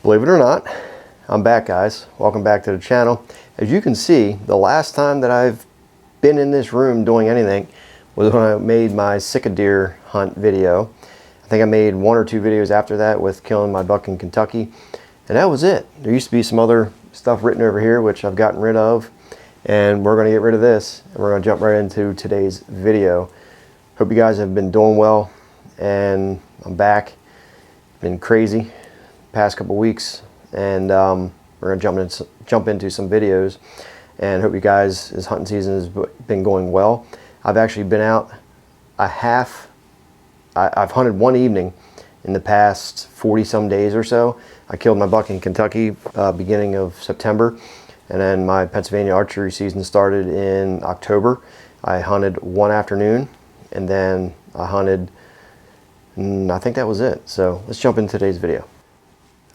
Believe it or not, I'm back, guys. Welcome back to the channel. As you can see, the last time that I've been in this room doing anything was when I made my sick deer hunt video. I think I made 1 or 2 videos after that with killing my buck in Kentucky, and that was it. There used to be some other stuff written over here which I've gotten rid of, and we're going to get rid of this and we're going to jump right into today's video. Hope you guys have been doing well, and I'm back. Been crazy past couple weeks, and we're gonna jump into some videos, and hope you guys' hunting season has been going well. I've actually been out I've hunted one evening in the past 40 some days or so. I killed my buck in Kentucky beginning of September, and then my Pennsylvania archery season started in October. I hunted one afternoon, and then I hunted, I think that was it. So let's jump into today's video.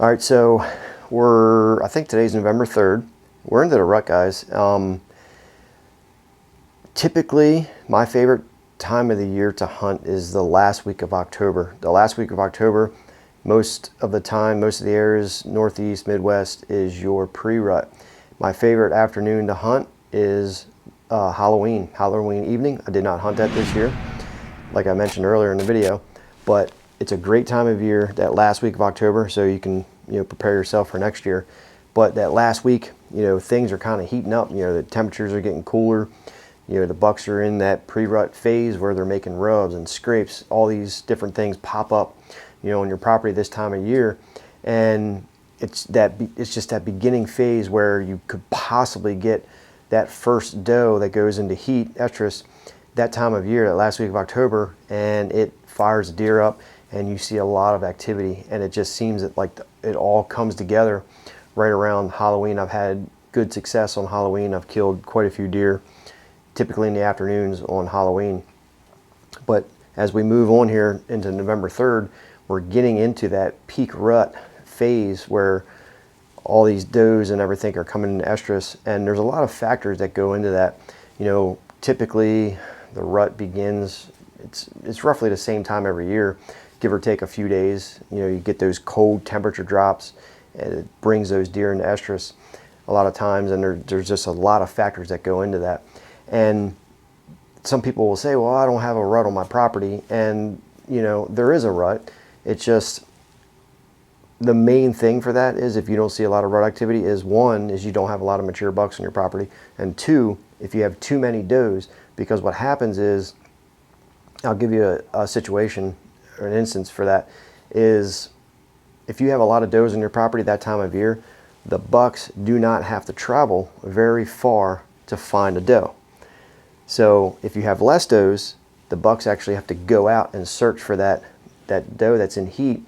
All right, so I think today's November 3rd. We're into the rut, guys. Typically, my favorite time of the year to hunt is the last week of October. The last week of October, most of the time, most of the areas, Northeast, Midwest, is your pre-rut. My favorite afternoon to hunt is Halloween evening. I did not hunt that this year, like I mentioned earlier in the video, but it's a great time of year, that last week of October, so you can, prepare yourself for next year. But that last week, things are kind of heating up. The temperatures are getting cooler. The bucks are in that pre-rut phase where they're making rubs and scrapes. All these different things pop up, on your property this time of year, and it's just that beginning phase where you could possibly get that first doe that goes into heat, estrus, that time of year, that last week of October, and it fires the deer up, and you see a lot of activity, and it just seems that like it all comes together right around Halloween. I've had good success on Halloween. I've killed quite a few deer, typically in the afternoons on Halloween. But as we move on here into November 3rd, we're getting into that peak rut phase where all these does and everything are coming into estrus, and there's a lot of factors that go into that. Typically the rut begins, it's roughly the same time every year, give or take a few days. You get those cold temperature drops, and it brings those deer into estrus a lot of times, and there's just a lot of factors that go into that. And some people will say, well, I don't have a rut on my property, and there is a rut. It's just, the main thing for that is, if you don't see a lot of rut activity, is one, is you don't have a lot of mature bucks on your property, and two, if you have too many does. Because what happens is, I'll give you a situation or an instance for that, is if you have a lot of does on your property that time of year, the bucks do not have to travel very far to find a doe. So if you have less does, the bucks actually have to go out and search for that doe that's in heat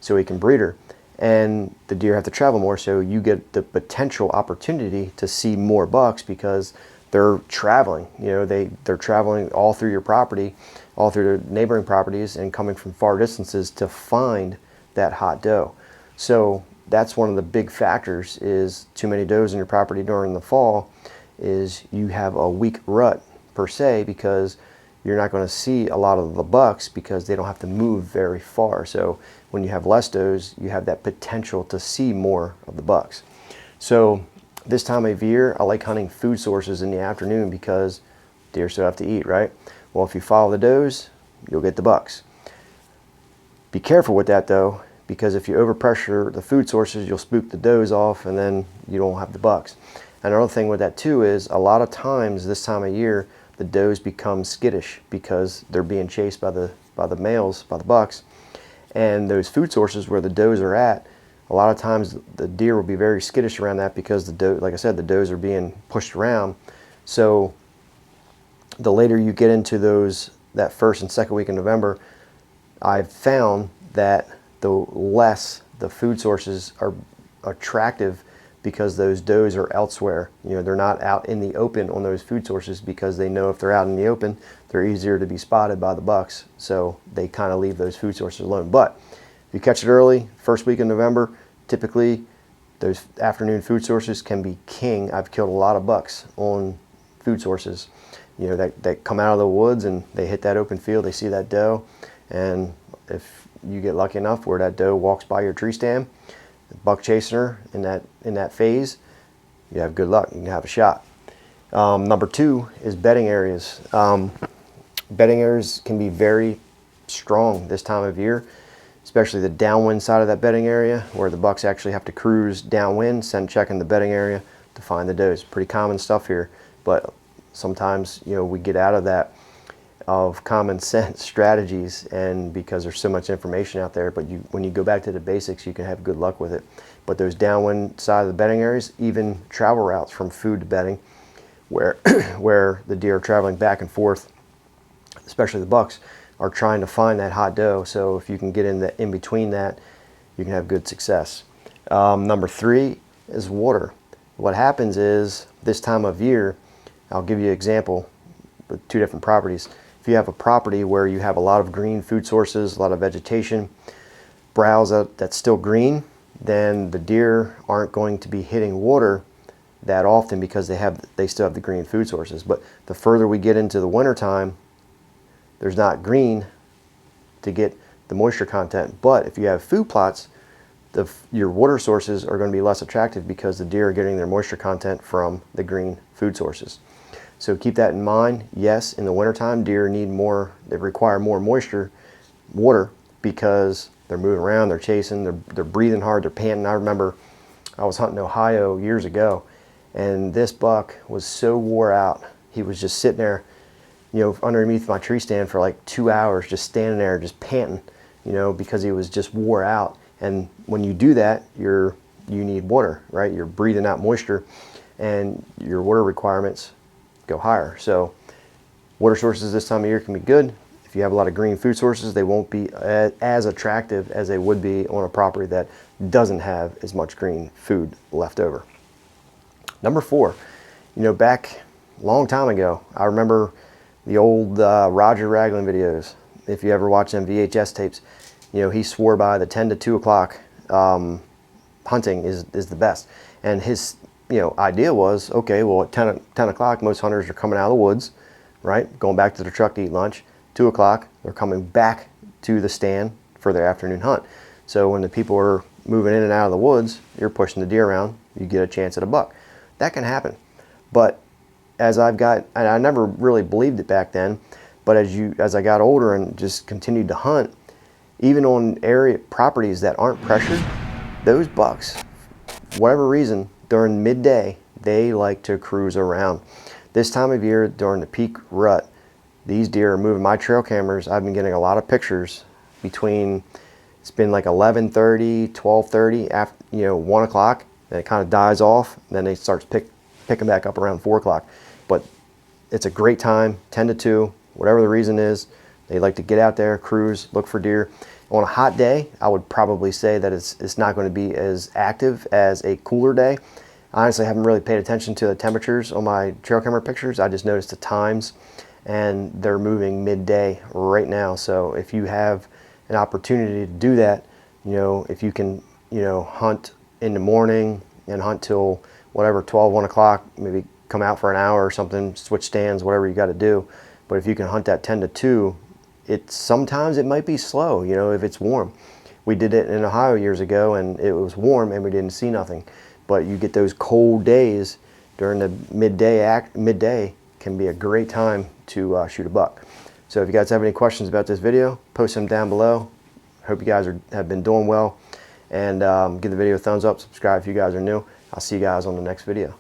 so he can breed her. And the deer have to travel more, so you get the potential opportunity to see more bucks because they're traveling. They're traveling all through your property, all through the neighboring properties, and coming from far distances to find that hot doe. So that's one of the big factors, is too many does in your property during the fall, is you have a weak rut per se, because you're not going to see a lot of the bucks because they don't have to move very far. So when you have less does, you have that potential to see more of the bucks. So this time of year, I like hunting food sources in the afternoon because deer still have to eat, right? Well, if you follow the does, you'll get the bucks. Be careful with that though, because if you overpressure the food sources, you'll spook the does off, and then you don't have the bucks. Another thing with that too is, a lot of times this time of year, the does become skittish because they're being chased by the males, by the bucks, and those food sources where the does are at, a lot of times the deer will be very skittish around that because like I said, the does are being pushed around. So the later you get into that first and second week in November, I've found that the less the food sources are attractive, because those does are elsewhere. They're not out in the open on those food sources, because they know if they're out in the open, they're easier to be spotted by the bucks. So they kind of leave those food sources alone. But if you catch it early, first week in November, typically those afternoon food sources can be king. I've killed a lot of bucks on food sources, that come out of the woods and they hit that open field, they see that doe, and if you get lucky enough where that doe walks by your tree stand, buck chasing her in that phase, you have good luck. You can have a shot. Number 2 is bedding areas. Bedding areas can be very strong this time of year, especially the downwind side of that bedding area where the bucks actually have to cruise downwind, send check in the bedding area to find the does. Pretty common stuff here, but sometimes, you know, we get out of that of common sense strategies, and because there's so much information out there, but when you go back to the basics, you can have good luck with it. But those downwind side of the bedding areas, even travel routes from food to bedding, where where the deer are traveling back and forth, especially the bucks, are trying to find that hot doe. So if you can get in between that, you can have good success. Number 3 is water. What happens is this time of year, I'll give you an example with 2 different properties. If you have a property where you have a lot of green food sources, a lot of vegetation, browse that's still green, then the deer aren't going to be hitting water that often because they still have the green food sources. But the further we get into the winter time, there's not green to get the moisture content. But if you have food plots, your water sources are going to be less attractive because the deer are getting their moisture content from the green food sources. So keep that in mind. Yes, in the wintertime, deer they require more water, because they're moving around, they're chasing, they're breathing hard, they're panting. I remember I was hunting Ohio years ago, and this buck was so wore out. He was just sitting there, you know, underneath my tree stand for like 2 hours, just standing there, just panting, you know, because he was just wore out. And when you do that, you need water, right? You're breathing out moisture, and your water requirements go higher. So water sources this time of year can be good. If you have a lot of green food sources, they won't be as attractive as they would be on a property that doesn't have as much green food left over. Number 4, you know, back a long time ago, I remember the old Roger Ragland videos. If you ever watch them VHS tapes, you know, he swore by the 10 to 2 o'clock hunting is the best. And his, you know, idea was, okay, well, at 10 o'clock, most hunters are coming out of the woods, right? Going back to their truck to eat lunch. 2 o'clock, they're coming back to the stand for their afternoon hunt. So when the people are moving in and out of the woods, you're pushing the deer around, you get a chance at a buck. That can happen. But as and I never really believed it back then, but as I got older and just continued to hunt, even on properties that aren't pressured, those bucks, for whatever reason, during midday, they like to cruise around. This time of year, during the peak rut, these deer are moving. My trail cameras, I've been getting a lot of pictures between, it's been like 11:30, 12:30, after, you know, 1 o'clock, and it kind of dies off, and then they start picking back up around 4 o'clock. But it's a great time, 10 to 2, whatever the reason is. They like to get out there, cruise, look for deer. On a hot day, I would probably say that it's not going to be as active as a cooler day. I honestly haven't really paid attention to the temperatures on my trail camera pictures. I just noticed the times, and they're moving midday right now. So if you have an opportunity to do that, you know, if you can, you know, hunt in the morning and hunt till whatever, 12, 1 o'clock, maybe come out for an hour or something, switch stands, whatever you got to do. But if you can hunt that 10 to 2, sometimes it might be slow, you know, if it's warm. We did it in Ohio years ago, and it was warm and we didn't see nothing. But you get those cold days during the midday can be a great time to shoot a buck. So if you guys have any questions about this video, post them down below. Hope you guys have been doing well, and give the video a thumbs up, subscribe if you guys are new. I'll see you guys on the next video.